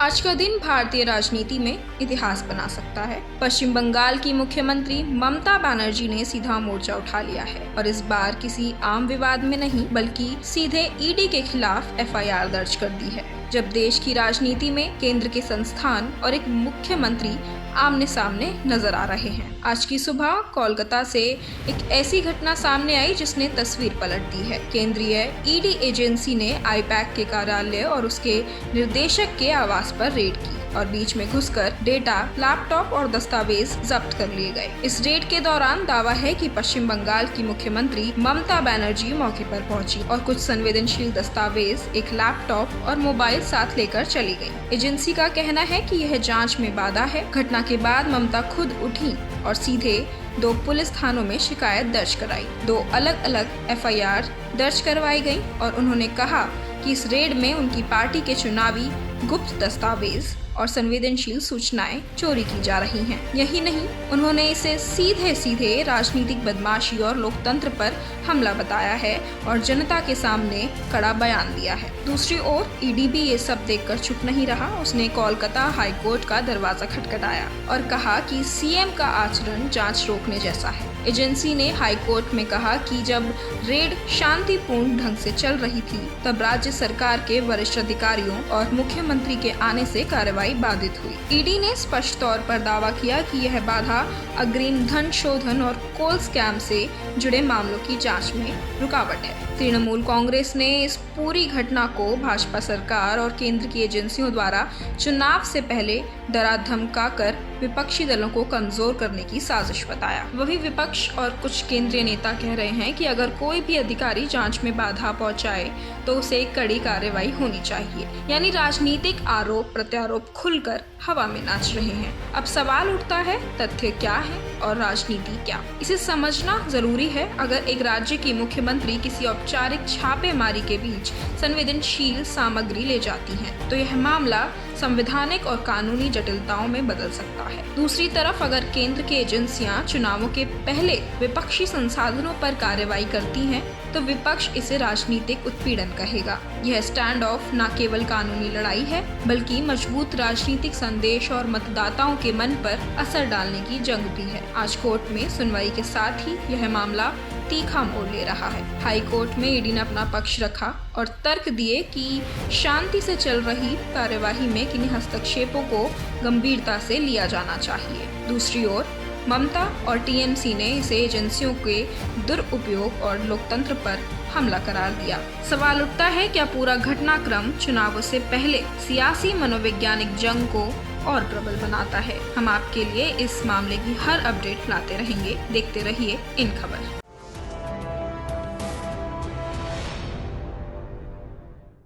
आज का दिन भारतीय राजनीति में इतिहास बना सकता है। पश्चिम बंगाल की मुख्यमंत्री ममता बनर्जी ने सीधा मोर्चा उठा लिया है और इस बार किसी आम विवाद में नहीं बल्कि सीधे ईडी के खिलाफ एफआईआर दर्ज कर दी है। जब देश की राजनीति में केंद्र के संस्थान और एक मुख्यमंत्री आमने सामने नजर आ रहे हैं। आज की सुबह कोलकाता से एक ऐसी घटना सामने आई जिसने तस्वीर पलट दी है। केंद्रीय ईडी एजेंसी ने आईपैक के कार्यालय और उसके निर्देशक के आवास पर रेड की और बीच में घुसकर डेटा, लैपटॉप और दस्तावेज जब्त कर लिए गए। इस रेड के दौरान दावा है कि पश्चिम बंगाल की मुख्यमंत्री ममता बनर्जी मौके पर पहुंची और कुछ संवेदनशील दस्तावेज, एक लैपटॉप और मोबाइल साथ लेकर चली गई। एजेंसी का कहना है कि यह जांच में बाधा है। घटना के बाद ममता खुद उठी और सीधे 2 पुलिस थानों में शिकायत दर्ज कराई। 2 अलग अलग एफआईआर दर्ज करवाई गई और उन्होंने कहा कि इस रेड में उनकी पार्टी के चुनावी गुप्त दस्तावेज और संवेदनशील सूचनाएं चोरी की जा रही हैं। यही नहीं, उन्होंने इसे सीधे सीधे राजनीतिक बदमाशी और लोकतंत्र पर हमला बताया है और जनता के सामने कड़ा बयान दिया है। दूसरी ओर ईडी भी ये सब देखकर चुप नहीं रहा। उसने कोलकाता हाई कोर्ट का दरवाजा खटखटाया और कहा कि सीएम का आचरण जांच रोकने जैसा है। एजेंसी ने हाई कोर्ट में कहा कि जब रेड शांतिपूर्ण ढंग से चल रही थी तब राज्य सरकार के वरिष्ठ अधिकारियों और मुख्यमंत्री के आने से कार्रवाई बाधित हुई। ईडी ने स्पष्ट तौर पर दावा किया कि यह बाधा अग्रिम धन शोधन और कोल स्कैम से जुड़े मामलों की जांच में रुकावट है। तृणमूल कांग्रेस ने इस पूरी घटना को भाजपा सरकार और केंद्र की एजेंसियों द्वारा चुनाव से पहले डरा धमका कर विपक्षी दलों को कमजोर करने की साजिश बताया। वही विपक्ष और कुछ केंद्रीय नेता कह रहे हैं कि अगर कोई भी अधिकारी जांच में बाधा पहुंचाए तो उसे कड़ी कार्रवाई होनी चाहिए। यानी राजनीतिक आरोप प्रत्यारोप खुलकर हवा में नाच रहे हैं। अब सवाल उठता है, तथ्य क्या है और राजनीति क्या? इसे समझना जरूरी है। अगर एक राज्य की मुख्यमंत्री किसी औपचारिक छापेमारी के बीच संवेदनशील सामग्री ले जाती हैं, तो यह मामला संवैधानिक और कानूनी जटिलताओं में बदल सकता है। दूसरी तरफ अगर केंद्र की एजेंसियां चुनावों के पहले विपक्षी संसाधनों पर कार्रवाई करती हैं, तो विपक्ष इसे राजनीतिक उत्पीड़न कहेगा। यह स्टैंड ऑफ न केवल कानूनी लड़ाई है बल्कि मजबूत राजनीतिक संदेश और मतदाताओं के मन पर असर डालने की जंग भी है। आज कोर्ट में सुनवाई के साथ ही यह मामला तीखा मोड़ ले रहा है। हाई कोर्ट में ईडी ने अपना पक्ष रखा और तर्क दिए कि शांति से चल रही कार्यवाही में किन्हीं हस्तक्षेपों को गंभीरता से लिया जाना चाहिए। दूसरी ओर ममता और टीएमसी ने इसे एजेंसियों के दुरुपयोग और लोकतंत्र पर हमला करार दिया। सवाल उठता है, क्या पूरा घटनाक्रम चुनावों से पहले सियासी मनोवैज्ञानिक जंग को और प्रबल बनाता है? हम आपके लिए इस मामले की हर अपडेट लाते रहेंगे। देखते रहिए इन खबर।